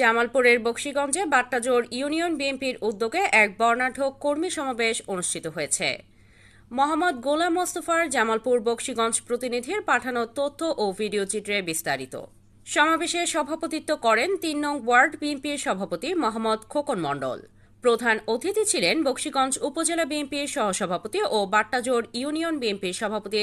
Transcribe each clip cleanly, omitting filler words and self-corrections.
জামালপুরের বকশীগঞ্জে বাট্টাজোর ইউনিয়ন বিএনপির উদ্যোগে এক বর্ণাঢ্য কর্মী সমাবেশ অনুষ্ঠিত হয়েছে। মোহাম্মদ গোলাম মোস্তফার জামালপুর বকশীগঞ্জ প্রতিনিধির পাঠানো তথ্য ও ভিডিও চিত্রে বিস্তারিত। সমাবেশে সভাপতিত্ব করেন ৩ নং ওয়ার্ড বিএনপির সভাপতি মোহাম্মদ খোকন মণ্ডল। প্রধান অতিথি ছিলেন বকশীগঞ্জ উপজেলা বিএনপির সহসভাপতি ও বাট্টাজোর ইউনিয়ন বিএনপির সভাপতি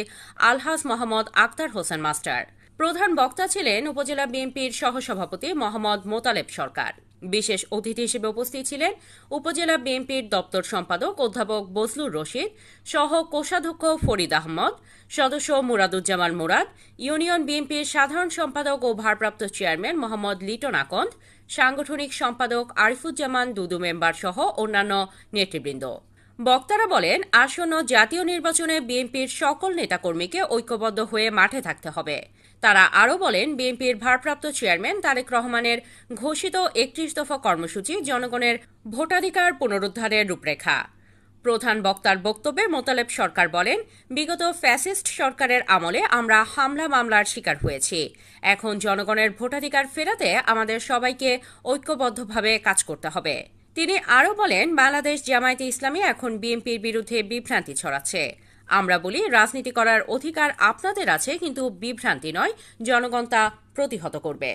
আলহাজ মোহাম্মদ আক্তার হোসেন মাস্টার। প্রধান বক্তা ছিলেন উপজেলা বিএনপির সহসভাপতি মোহাম্মদ মোতালেব সরকার। বিশেষ অতিথি হিসেবে উপস্থিত ছিলেন উপজেলা বিএনপির দপ্তর সম্পাদক অধ্যাপক বজলুর রশিদ, সহ কোষাধ্যক্ষ ফরিদ আহমদ, সদস্য মুরাদুজ্জামান মুরাদ, ইউনিয়ন বিএনপির সাধারণ সম্পাদক ও ভারপ্রাপ্ত চেয়ারম্যান মোহাম্মদ লিটন আকন্দ, সাংগঠনিক সম্পাদক আরিফুজ্জামান দুদু মেম্বার সহ অন্যান্য নেতৃবৃন্দ। বক্তারা বলেন, আসন্ন জাতীয় নির্বাচনে বিএনপির সকল নেতাকর্মীকে ঐক্যবদ্ধ হয়ে মাঠে থাকতে হবে। তারা আরও বলেন, বিএনপির ভারপ্রাপ্ত চেয়ারম্যান তারেক রহমানের ঘোষিত ৩১ দফা কর্মসূচি জনগণের ভোটাধিকার পুনরুদ্ধারের রূপরেখা। প্রধান বক্তার বক্তব্যে মোতালেব সরকার বলেন, বিগত ফ্যাসিস্ট সরকারের আমলে আমরা হামলা মামলার শিকার হয়েছি। এখন জনগণের ভোটাধিকার ফেরাতে আমাদের সবাইকে ঐক্যবদ্ধভাবে কাজ করতে হবে। তিনি আরও বলেন, বাংলাদেশ জামায়াতে ইসলামী এখন বিএনপির বিরুদ্ধে বিভ্রান্তি ছড়াচ্ছে। আমরা বলি, রাজনীতি করার অধিকার আপনাদের আছে, কিন্তু বিভ্রান্তি নয়, জনগণ তা প্রতিহত করবে।